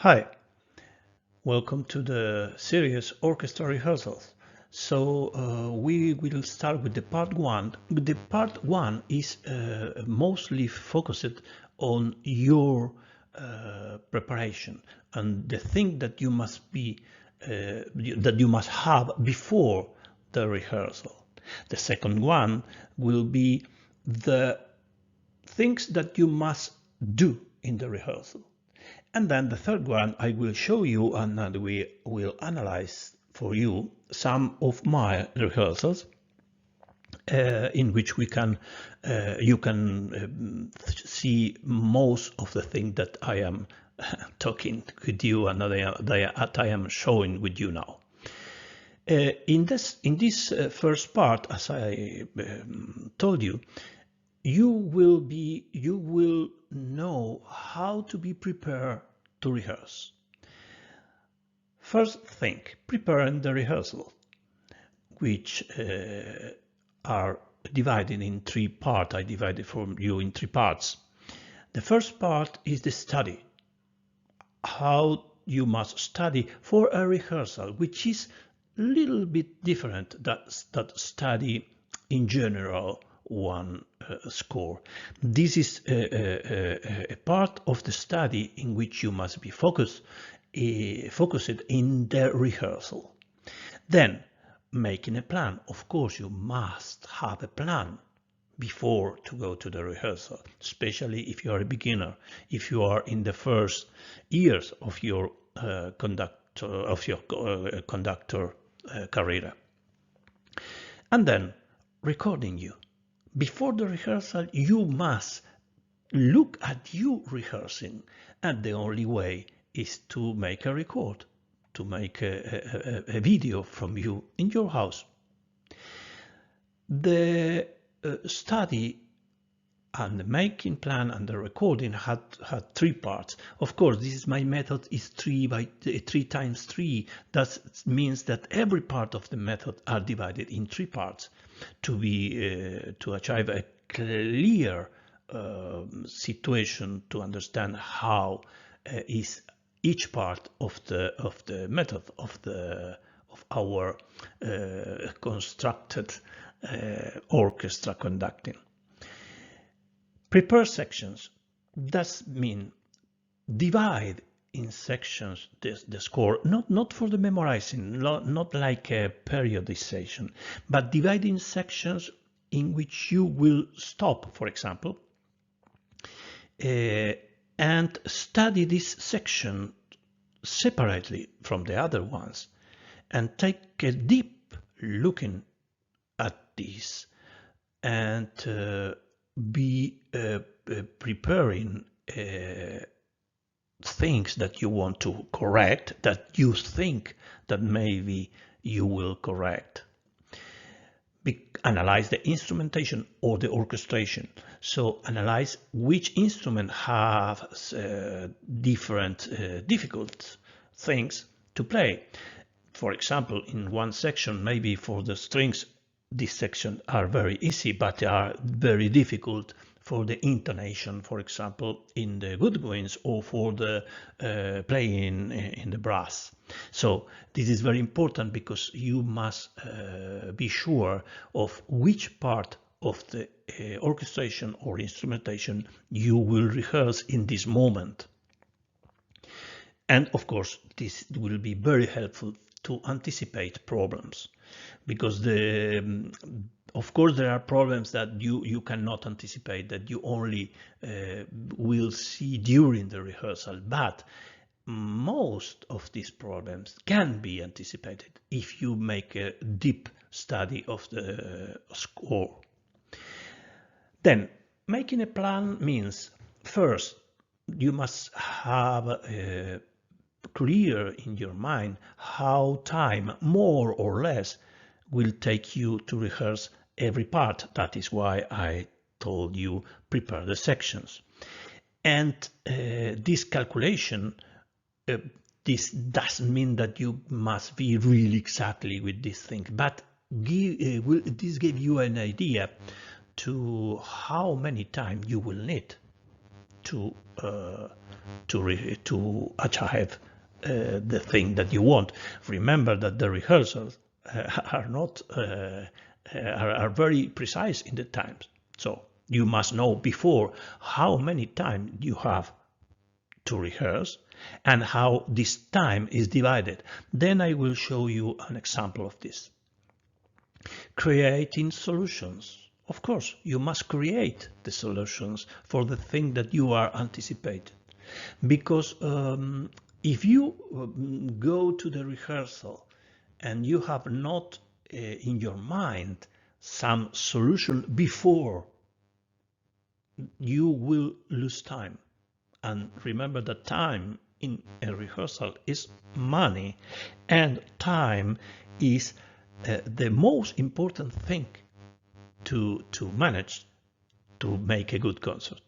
Hi, welcome to the series Orchestra Rehearsals. We will start with the part one. The part one is mostly focused on your preparation and the thing that you must have before the rehearsal. The second one will be the things that you must do in the rehearsal. And then the third one, I will show you and we will analyze for you some of my rehearsals in which you can see most of the things that I am talking with you and that I am showing with you now. In this first part, as I told you, you will know how to be prepared to rehearse. First thing, preparing the rehearsal, which are divided in three parts. I divided for you in three parts. The first part is the study, how you must study for a rehearsal, which is a little bit different that study in general one score. This is a part of the study in which you must be focused in the rehearsal. Then, making a plan. Of course, you must have a plan before to go to the rehearsal, especially if you are a beginner, if you are in the first years of your conductor career. And then, recording you. Before the rehearsal, you must look at you rehearsing, and the only way is to make a record, to make a video from you in your house. The study and the making plan and the recording had three parts. Of course, this is my method is 3 times 3. That means that every part of the method are divided in three parts to achieve a clear situation to understand how is each part of the method of our constructed orchestra conducting. Prepare sections. That means divide in sections the score, not for the memorizing, not like a periodization, but divide in sections in which you will stop, for example, and study this section separately from the other ones and take a deep looking at this and be preparing things that you want to correct, that you think that maybe you will correct. Analyze the instrumentation or the orchestration. So analyze which instrument have different difficult things to play. For example, in one section, maybe for the strings, these sections are very easy, but they are very difficult for the intonation, for example, in the woodwinds or for the playing in the brass. So this is very important because you must be sure of which part of the orchestration or instrumentation you will rehearse in this moment. And of course, this will be very helpful to anticipate problems, because of course there are problems that you cannot anticipate, that you only will see during the rehearsal, but most of these problems can be anticipated if you make a deep study of the score. Then, making a plan means, first, you must have clear in your mind how time, more or less, will take you to rehearse every part. That is why I told you prepare the sections. And this calculation, this doesn't mean that you must be really exactly with this thing, but this gives you an idea to how many time you will need to to achieve the thing that you want. Remember that the rehearsals are not are very precise in the times. So you must know before how many times you have to rehearse and how this time is divided. Then I will show you an example of this. Creating solutions. Of course, you must create the solutions for the thing that you are anticipating. Because if you go to the rehearsal and you have not in your mind some solution before, you will lose time. And remember that time in a rehearsal is money, and time is the most important thing to manage to make a good concert.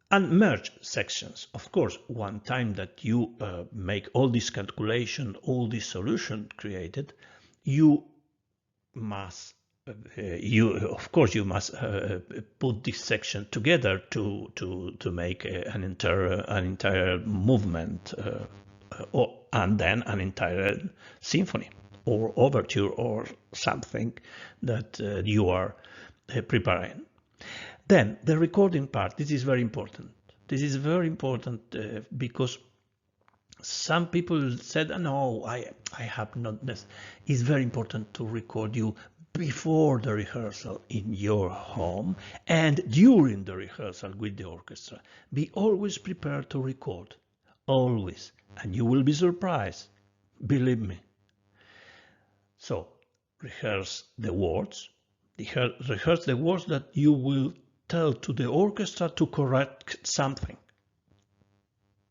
And merge sections. Of course, one time that you make all this calculation, all this solution created, you must you must put this section together to make an entire movement and then an entire symphony or overture or something that you are preparing. Then the recording part. This is very important. This is very important because some people said, no, I have not this. It's very important to record you before the rehearsal in your home and during the rehearsal with the orchestra. Be always prepared to record, always, and you will be surprised, believe me. So, rehearse the words. Rehearse the words that you will tell to the orchestra to correct something.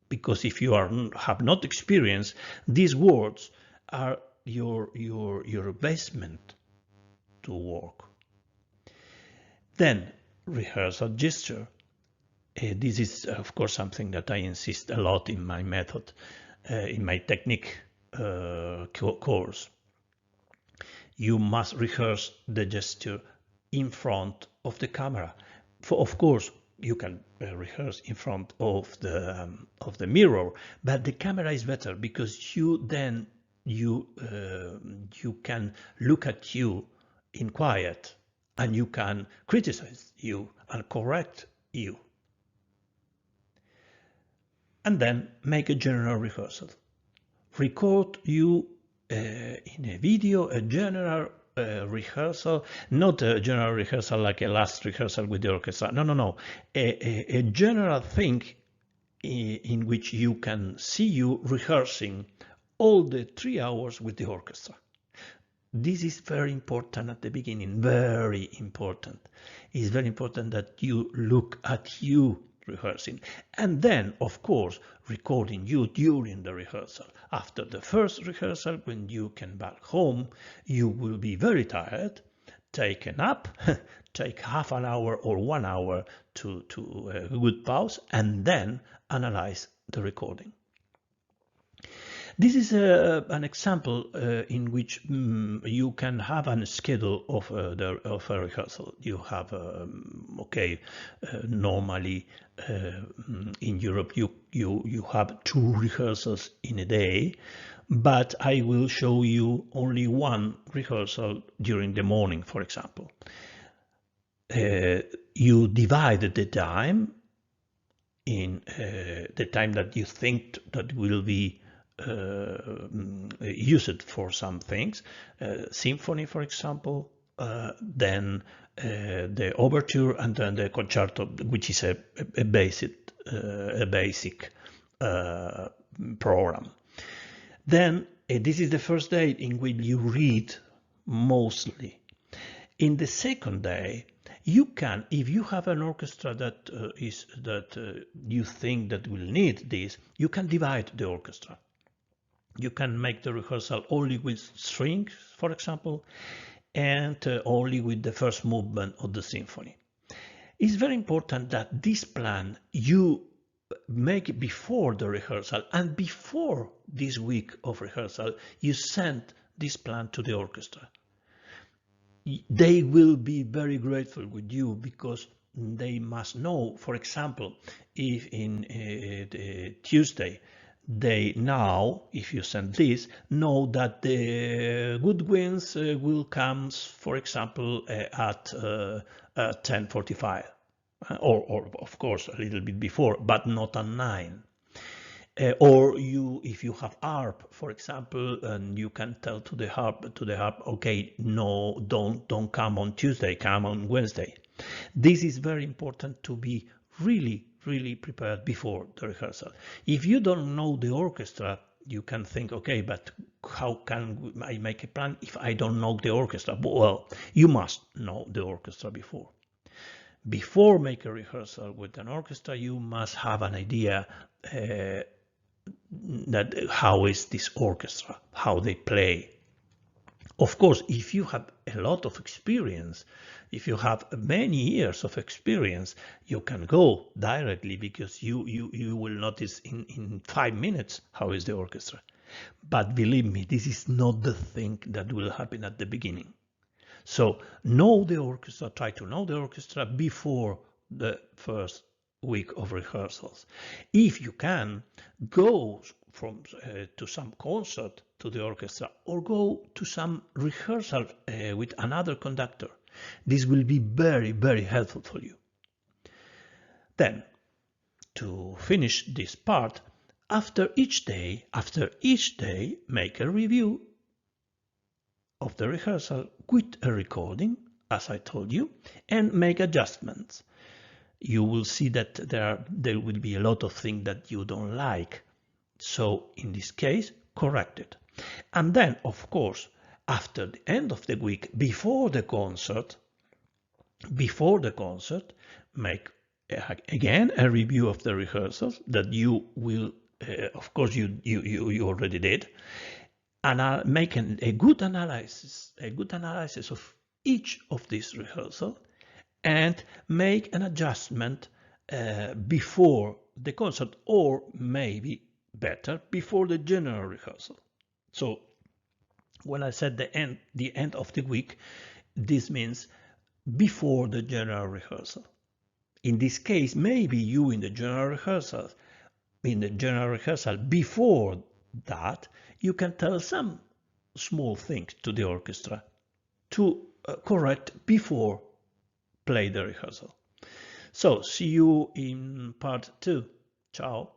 Because if you have not experienced, these words are your basement to work. Then, rehearsal gesture. This is, of course, something that I insist a lot in my method, in my technique course. You must rehearse the gesture in front of the camera. Of course, you can rehearse in front of the mirror, but the camera is better because you can look at you in quiet and you can criticize you and correct you. And then make a general rehearsal. Record you in a video a general rehearsal, not a general rehearsal like a last rehearsal with the orchestra. No. A general thing in which you can see you rehearsing all the 3 hours with the orchestra. This is very important at the beginning, very important. It's very important that you look at you rehearsing. And then, of course, recording you during the rehearsal. After the first rehearsal, when you can back home, you will be very tired. Take a nap, take half an hour or 1 hour to a good pause, and then analyze the recording. This is an example in which you can have a schedule of a rehearsal. You have, normally in Europe you have 2 rehearsals in a day, but I will show you only 1 rehearsal during the morning, for example. You divide the time in the time that you think that will be use it for some things, symphony, for example, then the overture, and then the concerto, which is a basic program. Then this is the first day in which you read mostly. In the second day, you can, if you have an orchestra that you think that will need this, you can divide the orchestra. You can make the rehearsal only with strings, for example, and only with the first movement of the symphony. It's very important that this plan you make before the rehearsal, and before this week of rehearsal, you send this plan to the orchestra. They will be very grateful with you because they must know, for example, if in Tuesday they now, if you send this, know that the good winds will come, for example, at 10:45, or of course a little bit before, but not at 9. Or if you have harp, for example, and you can tell to the harp, okay, no, don't come on Tuesday, come on Wednesday. This is very important to be really prepared before the rehearsal. If you don't know the orchestra, you can think, okay, but how can I make a plan if I don't know the orchestra? Well, you must know the orchestra before. Before make a rehearsal with an orchestra, you must have an idea that how is this orchestra, how they play. Of course, if you have a lot of experience, if you have many years of experience, you can go directly because you will notice in 5 minutes how is the orchestra. But believe me, this is not the thing that will happen at the beginning. So know the orchestra, try to know the orchestra before the first week of rehearsals. If you can, go to some concert to the orchestra or go to some rehearsal with another conductor. This will be very helpful for you. Then, to finish this part, after each day, make a review of the rehearsal with a recording, as I told you, and make adjustments. You will see that there will be a lot of things that you don't like. So in this case, correct it. And then, of course, after the end of the week, before the concert, make again a review of the rehearsals that you will, of course, you already did, and make a good analysis of each of these rehearsals, and make an adjustment before the concert, or maybe better before the general rehearsal. So when I said the end of the week, this means before the general rehearsal. In this case, maybe you in the general rehearsal, before that, you can tell some small things to the orchestra to correct before play the rehearsal. So see you in part 2. Ciao.